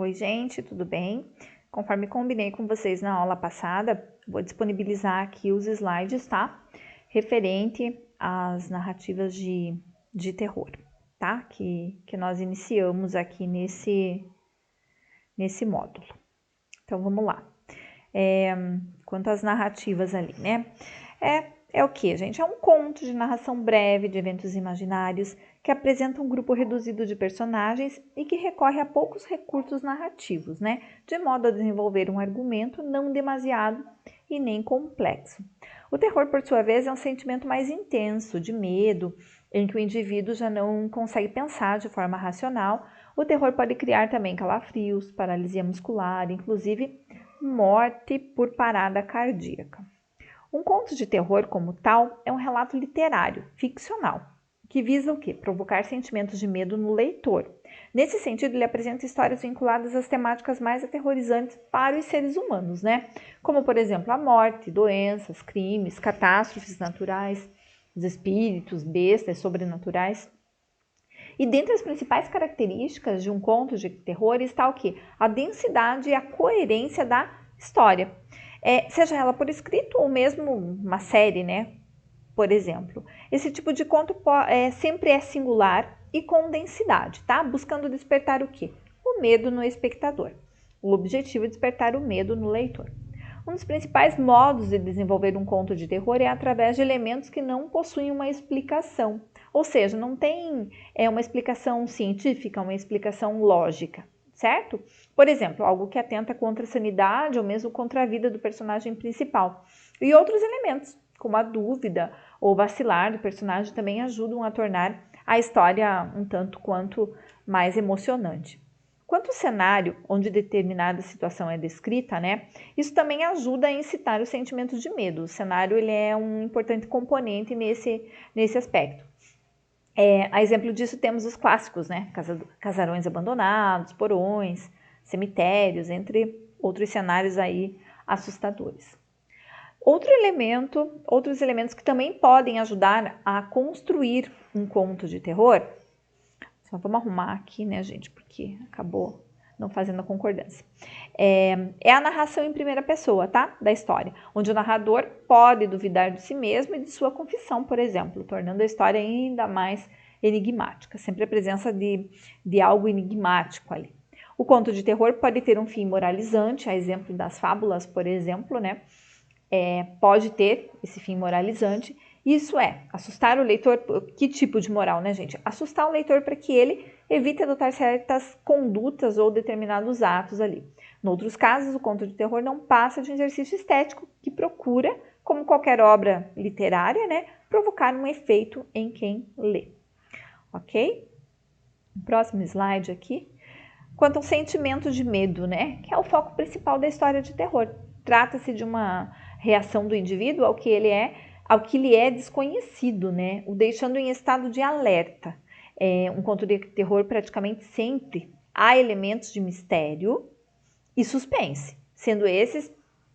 Oi, gente, tudo bem? Conforme combinei com vocês na aula passada, vou disponibilizar aqui os slides, tá? Referente às narrativas de terror, tá? Que nós iniciamos aqui nesse módulo. Então, vamos lá. Quanto às narrativas ali, né? É o que, gente? É um conto de narração breve de eventos imaginários que apresenta um grupo reduzido de personagens e que recorre a poucos recursos narrativos, né? De modo a desenvolver um argumento não demasiado e nem complexo. O terror, por sua vez, é um sentimento mais intenso, de medo, em que o indivíduo já não consegue pensar de forma racional. O terror pode criar também calafrios, paralisia muscular, inclusive morte por parada cardíaca. Um conto de terror, como tal, é um relato literário, ficcional, que visa o quê? Provocar sentimentos de medo no leitor. Nesse sentido, ele apresenta histórias vinculadas às temáticas mais aterrorizantes para os seres humanos, né? Como, por exemplo, a morte, doenças, crimes, catástrofes naturais, os espíritos, bestas sobrenaturais. E dentre as principais características de um conto de terror está o quê? A densidade e a coerência da história. Seja ela por escrito ou mesmo uma série, né? Por exemplo. Esse tipo de conto sempre é singular e com densidade, tá? Buscando despertar o quê? O medo no espectador. O objetivo é despertar o medo no leitor. Um dos principais modos de desenvolver um conto de terror é através de elementos que não possuem uma explicação. Ou seja, não tem uma explicação científica, uma explicação lógica, certo? Por exemplo, algo que atenta contra a sanidade ou mesmo contra a vida do personagem principal. E outros elementos, como a dúvida ou vacilar do personagem, também ajudam a tornar a história um tanto quanto mais emocionante. Quanto ao cenário onde determinada situação é descrita, né, isso também ajuda a incitar o sentimento de medo. O cenário ele é um importante componente nesse aspecto. A exemplo disso temos os clássicos, né, casarões abandonados, porões, cemitérios, entre outros cenários aí assustadores. Outros elementos que também podem ajudar a construir um conto de terror. Só vamos arrumar aqui, né, gente, porque acabou não fazendo a concordância. É a narração em primeira pessoa, tá? Da história, onde o narrador pode duvidar de si mesmo e de sua confissão, por exemplo, tornando a história ainda mais enigmática. Sempre a presença de algo enigmático ali. O conto de terror pode ter um fim moralizante, a exemplo das fábulas, por exemplo, né? Pode ter esse fim moralizante. Isso assustar o leitor. Que tipo de moral, né, gente? Assustar o leitor para que ele evite adotar certas condutas ou determinados atos ali. Em outros casos, o conto de terror não passa de um exercício estético que procura, como qualquer obra literária, né, provocar um efeito em quem lê. Ok? Próximo slide aqui. Quanto ao sentimento de medo, né, que é o foco principal da história de terror. Trata-se de uma reação do indivíduo ao que lhe é desconhecido, né, o deixando em estado de alerta. Um conto de terror praticamente sempre há elementos de mistério e suspense, sendo esses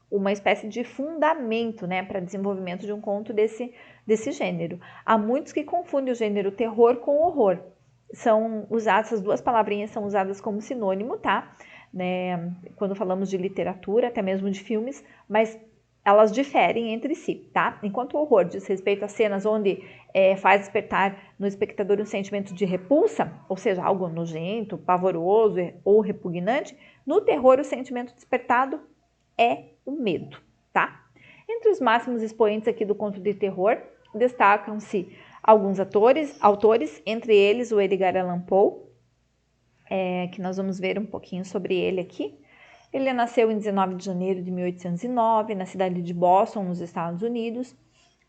uma espécie de fundamento, né, para desenvolvimento de um conto desse gênero. Há muitos que confundem o gênero terror com horror. Essas duas palavrinhas são usadas como sinônimo, tá? Né? Quando falamos de literatura, até mesmo de filmes, mas elas diferem entre si, tá? Enquanto o horror diz respeito a cenas onde faz despertar no espectador um sentimento de repulsa, ou seja, algo nojento, pavoroso ou repugnante, no terror o sentimento despertado é o medo, tá? Entre os máximos expoentes aqui do conto de terror, destacam-se alguns autores, entre eles o Edgar Allan Poe, que nós vamos ver um pouquinho sobre ele aqui. Ele nasceu em 19 de janeiro de 1809, na cidade de Boston, nos Estados Unidos.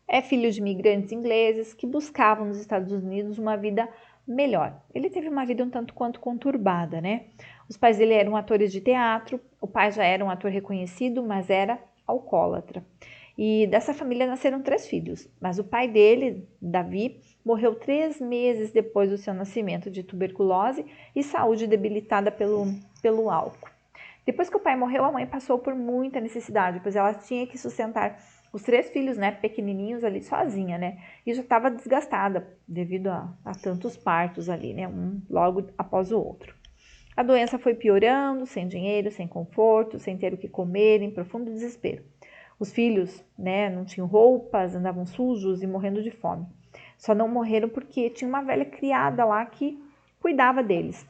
É filho de imigrantes ingleses que buscavam nos Estados Unidos uma vida melhor. Ele teve uma vida um tanto quanto conturbada, né? Os pais dele eram atores de teatro, o pai já era um ator reconhecido, mas era alcoólatra. E dessa família nasceram 3 filhos, mas o pai dele, Davi, morreu 3 meses depois do seu nascimento de tuberculose e saúde debilitada pelo álcool. Depois que o pai morreu, a mãe passou por muita necessidade, pois ela tinha que sustentar os 3 filhos, né, pequenininhos ali sozinha, né, e já estava desgastada devido a tantos partos ali, né, um logo após o outro. A doença foi piorando, sem dinheiro, sem conforto, sem ter o que comer, em profundo desespero. Os filhos, né, não tinham roupas, andavam sujos e morrendo de fome. Só não morreram porque tinha uma velha criada lá que cuidava deles.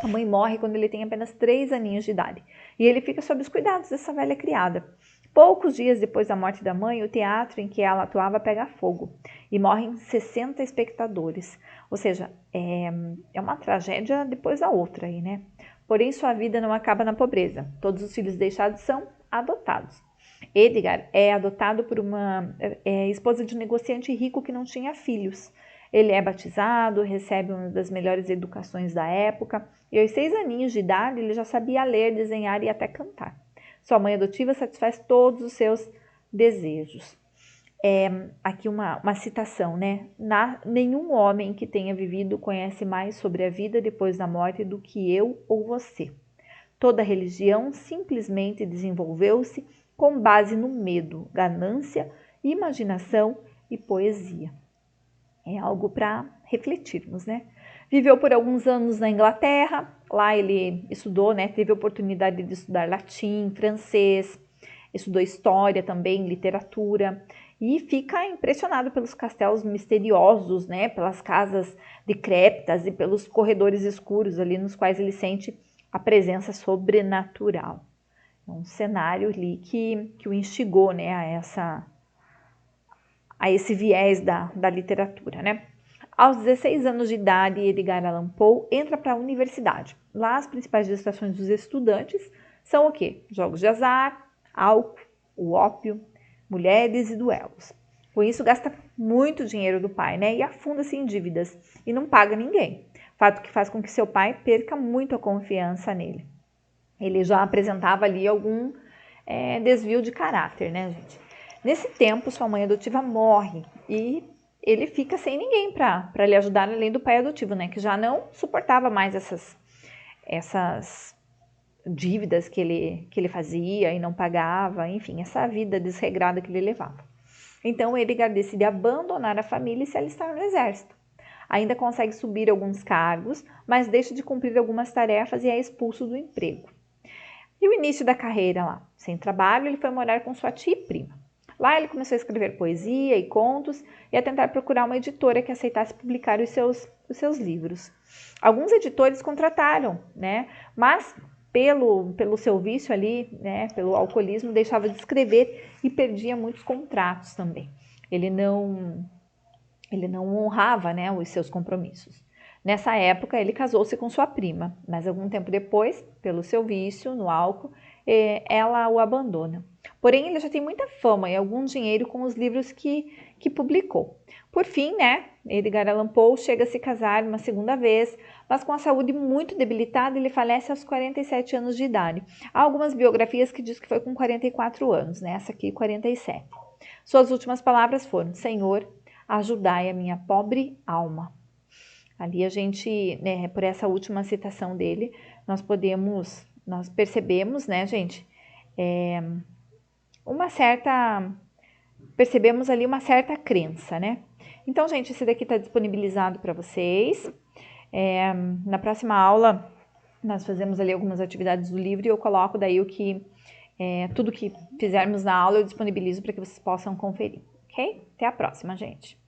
A mãe morre quando ele tem apenas 3 aninhos de idade e ele fica sob os cuidados dessa velha criada. Poucos dias depois da morte da mãe, o teatro em que ela atuava pega fogo e morrem 60 espectadores. Ou seja, é uma tragédia depois da outra aí, né? Porém, sua vida não acaba na pobreza. Todos os filhos deixados são adotados. Edgar é adotado por uma esposa de um negociante rico que não tinha filhos. Ele é batizado, recebe uma das melhores educações da época e aos 6 aninhos de idade ele já sabia ler, desenhar e até cantar. Sua mãe adotiva satisfaz todos os seus desejos. Aqui uma citação, né? Nenhum homem que tenha vivido conhece mais sobre a vida depois da morte do que eu ou você. Toda religião simplesmente desenvolveu-se com base no medo, ganância, imaginação e poesia. É algo para refletirmos, né? Viveu por alguns anos na Inglaterra, lá ele estudou, né? Teve a oportunidade de estudar latim, francês, estudou história também, literatura, e fica impressionado pelos castelos misteriosos, né? Pelas casas decrépitas e pelos corredores escuros ali nos quais ele sente a presença sobrenatural. É um cenário ali que o instigou, né, a esse viés da literatura, né? Aos 16 anos de idade, Edgar Allan Poe entra para a universidade. Lá, as principais distrações dos estudantes são o quê? Jogos de azar, álcool, o ópio, mulheres e duelos. Com isso, gasta muito dinheiro do pai, né? E afunda-se em dívidas e não paga ninguém. Fato que faz com que seu pai perca muito a confiança nele. Ele já apresentava ali algum desvio de caráter, né, gente? Nesse tempo, sua mãe adotiva morre e ele fica sem ninguém para lhe ajudar, além do pai adotivo, né, que já não suportava mais essas dívidas que ele fazia e não pagava, enfim, essa vida desregrada que ele levava. Então, Edgar decide abandonar a família e se alistar no exército. Ainda consegue subir alguns cargos, mas deixa de cumprir algumas tarefas e é expulso do emprego. E o início da carreira lá? Sem trabalho, ele foi morar com sua tia e prima. Lá ele começou a escrever poesia e contos e a tentar procurar uma editora que aceitasse publicar os seus livros. Alguns editores contrataram, né? Mas pelo seu vício ali, né? Pelo alcoolismo, deixava de escrever e perdia muitos contratos também. Ele não honrava, né, os seus compromissos. Nessa época, ele casou-se com sua prima, mas algum tempo depois, pelo seu vício no álcool, ela o abandona. Porém, ele já tem muita fama e algum dinheiro com os livros que publicou. Por fim, né, Edgar Allan Poe chega a se casar uma segunda vez, mas com a saúde muito debilitada, ele falece aos 47 anos de idade. Há algumas biografias que dizem que foi com 44 anos, né, essa aqui 47. Suas últimas palavras foram: Senhor, ajudai a minha pobre alma. Ali a gente, né, por essa última citação dele, nós percebemos, né, gente, percebemos ali uma certa crença, né? Então, gente, esse daqui está disponibilizado para vocês. Na próxima aula, nós fazemos ali algumas atividades do livro e eu coloco daí tudo que fizermos na aula eu disponibilizo para que vocês possam conferir, ok? Até a próxima, gente!